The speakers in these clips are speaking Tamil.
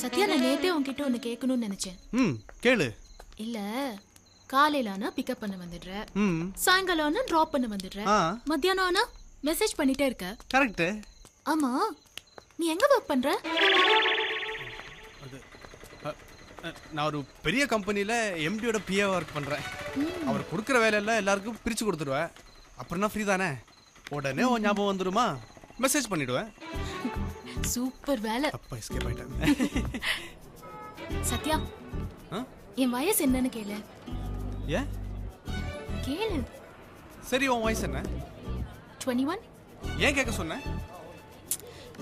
சத்யா, நான் நேத்தே உன்கிட்ட ஒன்னு கேட்கணும்னு நினைச்சேன். கேளு. இல்ல, காலையில ஆனா பிக்கப் பண்ண வந்துடுற, சாயங்காலம் ஆனா டிராப் பண்ண வந்துடுற, மத்தியானம் ஆனா மெசேஜ் பண்ணிட்டே இருக்க. கரெக்ட். ஆமா, நீ எங்க ஒர்க் பண்ற? நான் ஒரு பெரிய கம்பெனில எம்டியோட பிஏ ஒர்க் பண்றேன். அவர் கொடுக்குற வேலையெல்லாம் எல்லாருக்கும் பிரிச்சு கொடுத்துடுவேன். அப்புறம் நான் ஃப்ரீ தானே, உடனே உன் ஞாபகம் வந்துடுமா, மெசேஜ் பண்ணிடுவேன். சூப்பர் வேலை. அப்பா எஸ்கேப் ஆயிட்டேன். சத்யா, என் வயசு என்னன்னு கேளு. ஏன் கேளு. சரி, உன் வயசு என்ன? 21. ஏன் கேட்க சொன்னேன்?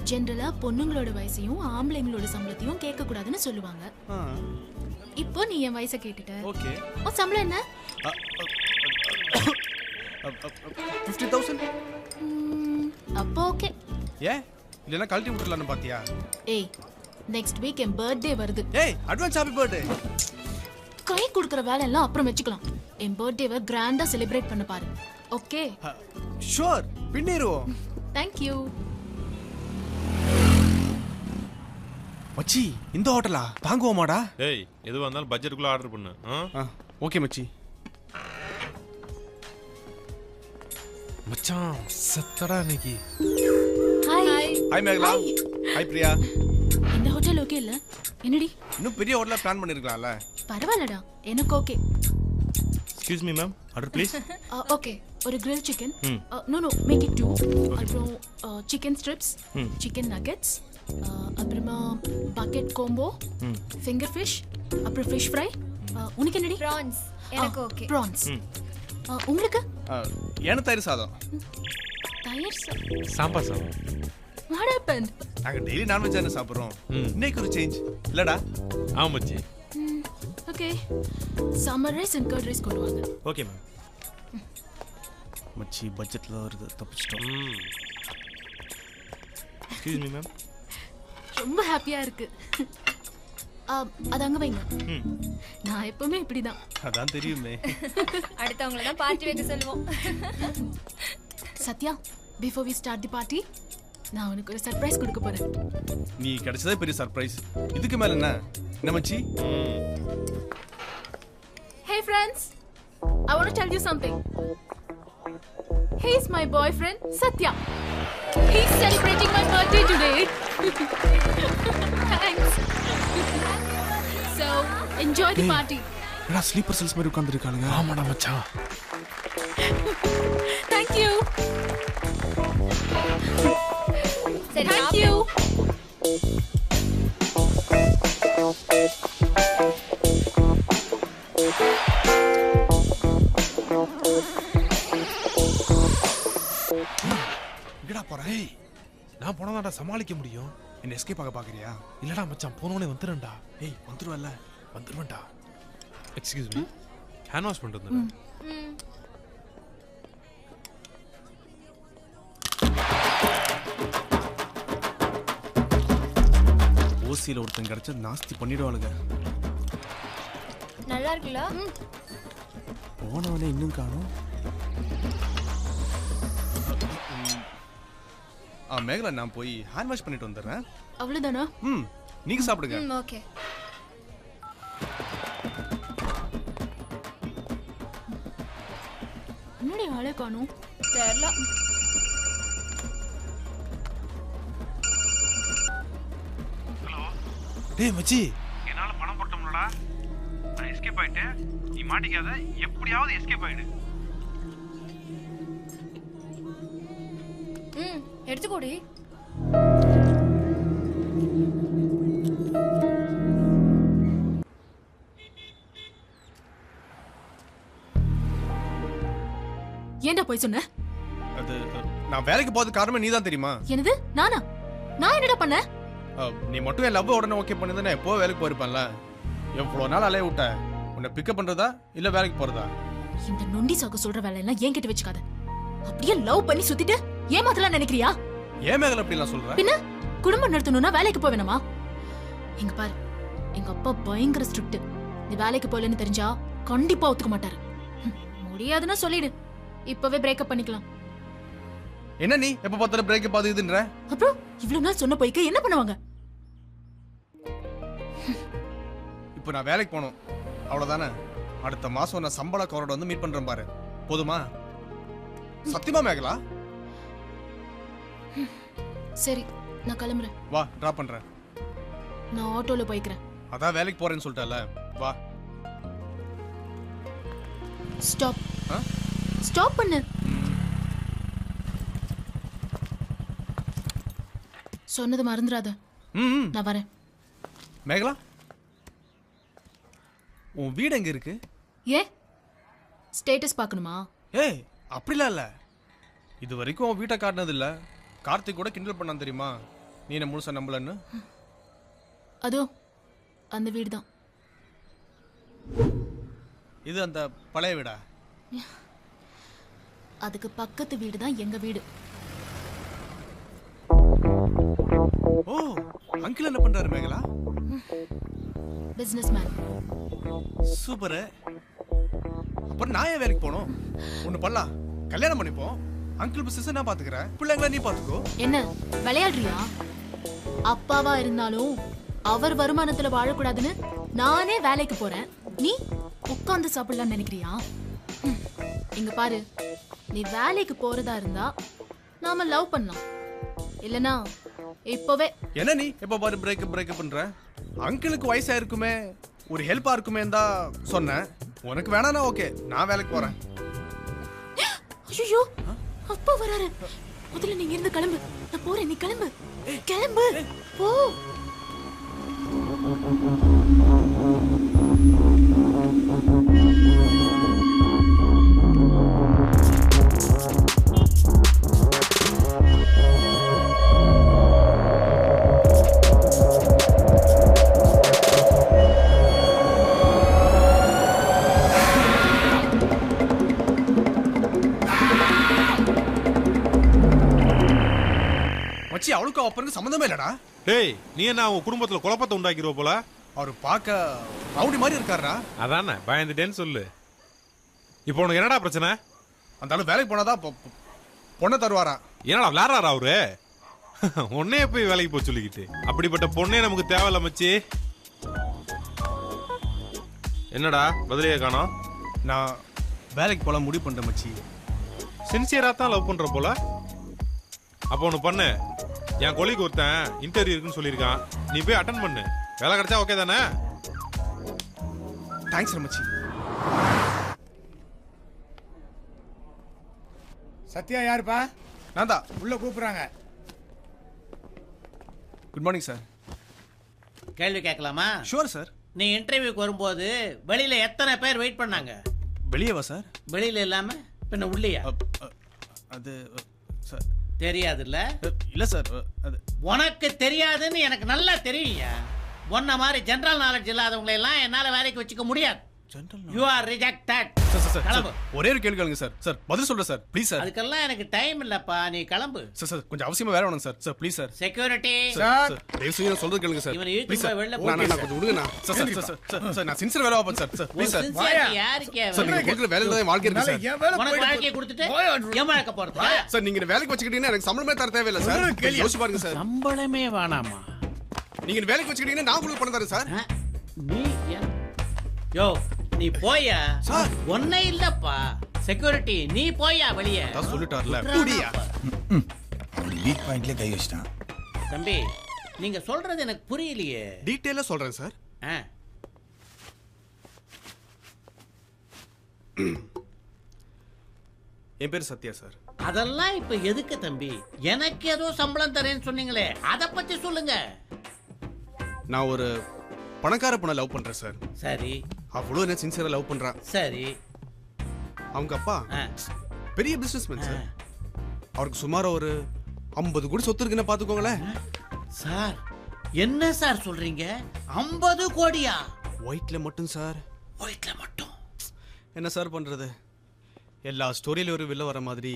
ஜெனரலா பொண்ணுங்களோட வயசையும் ஆம்பளைங்களோட சம்பளத்தையும் கேட்க கூடாதுன்னு சொல்லுவாங்க. இப்போ நீ என் வயசை கேட்டுட்ட. ஓகே. உன் சம்பளம் என்ன? 50,000. அப்போ ஓகே. ஏன் இல்லனா கழட்டி விட்டுறலாம்னு பாத்தியா? ஏய், நெக்ஸ்ட் வீக் என் பர்த்டே வருது. ஏய், அட்வான்ஸ் ஹாப்பி பர்த்டே. கை கொடுக்குற வேலை எல்லாம் அப்புறம் வெச்சுக்கலாம். என் பர்த்டேவை கிராண்டா செலிப்ரேட் பண்ண பாரு. ஓகே? ஷூர், பின்னிருவோம். Thank you. மச்சி, இந்த ஹோட்டலா தாங்குவோமாடா? ஏய், எதுவா இருந்தாலும் பட்ஜெட்டுக்குள்ள ஆர்டர் பண்ணு. ஓகே மச்சி. மச்சான் செத்தடா இன்னைக்கு. Hi. Hi Megala. Hi Priya. இந்த ஹோட்டல் ஓகே இல்ல? என்னடி? இன்னும் பெரிய ஹோட்டலா பிளான் பண்ணிருக்கலாம்ல. பரவாயில்லடா, எனக்கு okay. Excuse me ma'am, order please. Okay, ஒரு grill chicken. No, make it 2. அப்புறம் chicken strips, chicken nuggets, அப்புறமா bucket combo, finger fish, அப்புறம் fish fry. உனக்கு என்னடி? prawns. எனக்கு ஓகே. prawns. உங்களுக்கு? ஏன தயிர் சாதம். தயிர் சாம்பார் சாதம். What happened? நாங்க டெய்லி நான்வெஜ் தானே சாப்பிடுறோம். இன்னைக்கு ஒரு சேஞ்ச் இல்லடா? ஆமா மச்சி. Okay, summer rice and curd rice கொண்டு வாங்க. Okay ma'am. மச்சி பட்ஜெட்ல வருது, தப்பிச்சிட்டோம். Excuse me ma'am. ரொம்ப ஹாப்பியா இருக்கு. அது அங்க வைங்க. நான் எப்பவுமே இப்படிதான். அதான் தெரியுமே. அடுத்தவங்கள தான் பார்ட்டி வைக்க சொல்லுவோம். Sathya, before we start the party, நான் உனக்கு ஒரு சர்ப்ரைஸ் கொடுக்க போறேன். நீ கிடைச்சதே பெரிய சர்ப்ரைஸ். இதுக்கு மேல என்ன மச்சி? Hey friends, I want to tell you something. He's my boyfriend, Satya. He's celebrating my birthday today. Thanks. So, enjoy the party. என்னடா ஸ்லீப்பர் செல்ஸ் மாதிரி உட்கார்ந்திருக்கானுங்க. ஆமாடா மச்சான். Thank you. Thank you. எங்கடா போற? ஏய், நான் போனதாடா சமாளிக்க முடியும். என்ன எஸ்கேப் ஆக பாக்குறியா? இல்லடா மச்சான், போனோனே வந்துறேன்டா. ஏய், வந்துருவல்ல? வந்துருவேன்டா. எக்ஸ்கியூஸ் மீ, ஹேண்ட் வாஷ் பண்ணிட்டு வந்தேன். ஓசியில ஒருத்தன் கிடைச்சா நாஸ்தி பண்ணிடுவாளுங்க. நல்லா இருக்குல்ல? போனவனே இன்னும் காணோம். மேகலா, நான் போய் ஹேண்ட் வாஷ் பண்ணிட்டு வந்துடுறேன். அவ்வளவுதானா? நீங்க சாப்பிடுங்க. ஓகே. என்னடி ஆளே காணோம்? தெரியல. டேய் மச்சி, என்னால பணம் போட்டோம்லடா, நான் எஸ்கேப் ஆயிட்டேன். நீ மாட்டிக்காத, எப்படியாவது எஸ்கேப் ஆயிடு. எடுத்துக்கோடி. ஏன்டா போய் சொன்ன? அது நான் வேலைக்கு போறது காரணமே நீதான் தெரியுமா? என்னது? நானா? நான் என்னடா பண்ண? நீ மட்டும் என் லவ் உடனே ஓகே பண்ணிருந்தா எப்போ வேலைக்கு போயிருப்பேன்ல. எவ்வளவு நாள் அலைய விட்ட? உன்னை பிக்கப் பண்றதா இல்ல வேலைக்கு போறதா? இந்த நொண்டி சாக்கு சொல்ற வேலை எல்லாம் ஏன் கிட்ட வச்சுக்காத. அப்படியே லவ் பண்ணி சுத்திட்டு ஏமாத்தலாம் நினைக்கிறியா? ஏன் மேகல அப்படி நான் சொல்றேன்? பின்ன குடும்பம் நடத்தணும்னா வேலைக்கு போக வேணாமா? எங்க பாரு, எங்க அப்பா பயங்கர ஸ்ட்ரிக்ட். நீ வேலைக்கு போகலன்னு தெரிஞ்சா கண்டிப்பா ஒத்துக்க மாட்டாரு. முடியாதுன்னா சொல்லிடு, இப்பவே பிரேக்கப் பண்ணிக்கலாம். என்ன நீ எப்ப பார்த்தாலும் பிரேக்கப் ஆகுதுன்ற? அப்புறம் இவ்வளவு நாள் சொன்ன போய்க்கு என்ன பண்ணுவாங்க? இப்போ நான் வேலைக்கு போகணும் அவ்வளோதானே. அடுத்த மாதம் நான் சம்பள கவரோட வந்து மீட் பண்ணுறேன் பாரு. போதுமா? சத்தியமா மேகலா? சரி நான் கிளம்புறேன். வா ட்ராப் பண்ணுறேன். நான் ஆட்டோல போய்க்கிறேன். அதான் வேலைக்கு போகிறேன்னு சொல்லிட்டல. வா. ஸ்டாப். ஸ்டாப் பண்ணு. சொன்னது மறந்துடாத. நான் வரேன். மேகலா, உன் வீடு எங்க இருக்கு? ஏ ஸ்டேட்டஸ் பார்க்கணுமா? ஏய் அப்படிலாம் இல்லை. இது வரைக்கும் உன் வீட்டை காட்டினது இல்லை. கார்த்திக் கூட கிண்டல் பண்ணான் தெரியுமா, நீ என்ன முழுசா நம்பலன்னு. அதோ அந்த வீடு தான். இது அந்த பழைய வீடா? அதுக்கு பக்கத்து வீடு தான் எங்க வீடு. ஓ, அங்கிள் என்ன பண்றாரு மேகலா? Business man. சூப்பர். அப்புறம் நான் ஏன் வேலைக்கு போகணும்? ஒன்று பண்ணலாம், கல்யாணம் பண்ணிப்போம். அங்கிள் பிசினஸ் நான் பாத்துக்கிறேன், பிள்ளைங்கள நீ பாத்துக்கோ. என்ன விளையாடுறியா? அப்பாவா இருந்தாலும் அவர் வருமானத்துல வாழக்கூடாதுன்னு நானே வேலைக்கு போறேன். நீ உட்கார்ந்து சாப்பிடலாம்னு நினைக்கிறியா? இங்க பாரு, நீ வேலைக்கு போறதா இருந்தா நாம லவ் பண்ணலாம். இல்லனா இப்பவே. என்ன நீ எப்ப பாரு பிரேக்கப் பண்ற? அங்கிளுக்கு வயசா இருக்குமே, ஒரு ஹெல்ப்பா இருக்குமே தான் சொன்னேன். உனக்கு வேணானா ஓகே, நான் வேலைக்கு போறேன். ஐயோ அப்பா வராரு. முதல்ல நீங்க இருந்து கிளம்பு. நான் போறேன், நீ கிளம்பு. கிளம்பு போ. மச்சி, அவளுக்கு அப்பனுக்கு சம்மந்தமே இல்லடா. டேய், நீ என்ன உன் குடும்பத்துல குழப்பத்தை உண்டாக்கிடுவ போல? அவரு பார்க்க ரவுடி மாதிரி இருக்காருடா. அதானே பயந்துட்டேன்னு சொல்லு. இப்போ உனக்கு என்னடா பிரச்சனை? அந்த ஆளு வேலைக்கு போனாதான் பொண்ணை தருவாரா? என்னடா விளாடுறாரா அவரு? உன்னைய போய் வேலைக்கு போய் சொல்லிக்கிட்டு. அப்படிப்பட்ட பொண்ணே நமக்கு தேவையில்ல மச்சி. என்னடா பதிலையே காணோம்? நான் வேலைக்கு போல முடிவு பண்றேன் மச்சி. சின்சியரா தான் லவ் பண்ற போல. அப்போ ஒன்று பண்ணு, என் கொலிக்கு ஒருத்தன் இன்டர்வியூ இருக்குன்னு சொல்லியிருக்கான், நீ போய் அட்டன் பண்ணு. வேலை கிடைச்சா ஓகே தானே? தேங்க்ஸ் மச்சி. சத்யா யாருப்பா? நான் தான். உள்ள கூப்பிடுறாங்க. Good morning sir. கேள்வி கேட்கலாமா? Sure sir. நீ இன்டர்வியூக்கு வரும்போது வெளியில எத்தனை பேர் வெயிட் பண்ணாங்க? வெளியேவா சார்? வெளியில இல்லாம பின்ன உள்ளியா? அது சார் தெரியாதுல்ல? இல்ல சார், அது உனக்கு தெரியாதுன்னு எனக்கு நல்லா தெரியும்யா. உன்ன மாதிரி ஜெனரல் நாலேஜ் இல்லாதவங்களை எல்லாம் என்னால வேலைக்கு வச்சுக்க முடியாது. You are rejected. கிளம்பு. ஒரே ஒரு கேள்வி கேளுங்க சார். சார் பதில் சொல்றேன் சார், ப்ளீஸ் சார். அதுக்கெல்லாம் எனக்கு டைம் இல்லப்பா, நீ கிளம்பு. சார் கொஞ்சம் அவசியமா வேற வேணும் sir. Sir please sir. Security sir தயவு செய்து நான் சொல்றது கேளுங்க சார். இவனை இழுத்து ப்ளீஸ் சார். போய் வெளில நான் கொஞ்சம் விடுங்க நான். சார் நான் சின்சியர் வேலை பார்ப்பேன் சார். Sir please sir. யாருக்கு சார் நீங்க கொடுக்குற வேலையில தான் வாழ்க்கை இருக்கு சார். என் வேலை உனக்கு வாழ்க்கையை கொடுத்துட்டு என் வாழ்க்கை போறது? சார் நீங்க வேலைக்கு வச்சுக்கிட்டீங்கன்னா எனக்கு சம்பளமே தர தேவையில்லை சார். யோசிச்சு பாருங்க சார். சம்பளமே வேணாமா? நீங்க வேலைக்கு வச்சுக்கிட்டீங்கன்னா நான் உங்களுக்கு பணம் தரேன் சார். நீ யோ நீ போயா சார். ஒன்னே இல்லப்பா. செக்யூரிட்டி நீ போயா வெளியே. அதான் சொல்லிட்டார்ல, புடியா. அப்படி வீக் பாயிண்ட்ல கை வச்சிட்டான். தம்பி நீங்க சொல்றது எனக்கு புரியலையே. டீடைலா சொல்றேன் சார். என் பேர் சத்யா சார். அதெல்லாம் இப்ப எதுக்கு தம்பி? எனக்கு ஏதோ சம்பளம் தரேன்னு சொன்னீங்களே, அத பத்தி சொல்லுங்க. நான் ஒரு பணக்கார பொண்ணை லவ் பண்றேன் சார். சரி அவ்வளோ என்ன சின்சியரா லவ் பண்றான். சரி. அவங்க அப்பா ஆ. பெரிய பிசினஸ்மேன் சார். அவருக்கு சுமார் ஒரு 50 கோடி சொத்து இருக்குன்னு பாத்துக்கோங்களேன். சார் என்ன சார் சொல்றீங்க? 50 கோடியா? ஒயிட்ல மட்டும் சார். ஒயிட்ல மட்டும்? என்ன சார் பண்றது, எல்லா ஸ்டோரியில ஒரு வில்ல வர மாதிரி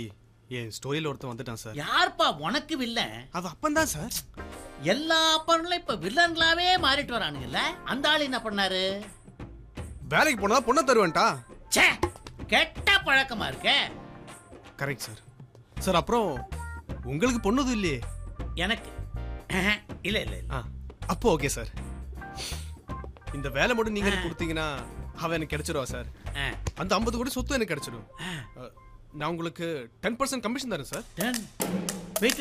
என் ஸ்டோரியில ஒருத்தன் வந்துட்டான் சார். யார்ப்பா உனக்கு வில்லன்? அது அப்பன் தான் சார். எல்லா அப்பனும் இப்ப வில்லன்களாவே மாறிட்டு வரானுங்கல்ல. அந்த ஆள் என்ன பண்ணாரு? வேலைக்கு போனா பொண்ணை தருவேன்டா. ச்சே, கெட்ட பழக்கமா இருக்கே. Correct sir. சார் அப்புறம் உங்களுக்கு பொண்ணுது இல்லையே? எனக்கு இல்ல இல்ல இல்ல. அப்போ ஓகே சார். இந்த வேலை மட்டும் நீங்க எனக்கு கொடுத்தீங்கன்னா அவன் எனக்கு கிடைச்சிருவா சார். அந்த 50 கோடி சொத்து எனக்கு கிடைச்சிடும். நான் உங்களுக்கு 10% கமிஷன் தரேன் சார். வெயிட்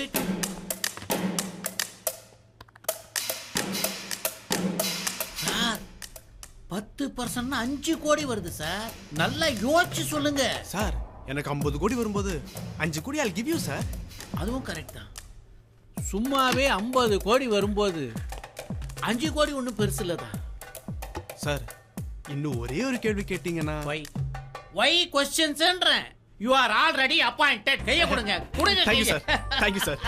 சார், 10% 5 கோடி வருது சார். நல்லா யோசிச்சு சொல்லுங்க சார். எனக்கு 50 கோடி வரும்போது 5 கோடி I'll give you சார். அதுவும் கரெக்ட் தான். சும்மாவே 50 கோடி வரும்போது 5 கோடி ஒன்றும் பெருசு இல்லை தான் சார். இன்னும் ஒரே ஒரு கேள்வி கேட்டீங்கன்னா வை கொஸ்டின்ஸ்ன்றேன். You are already appointed. கையை கொடுங்க. Thank you sir. Thank you sir.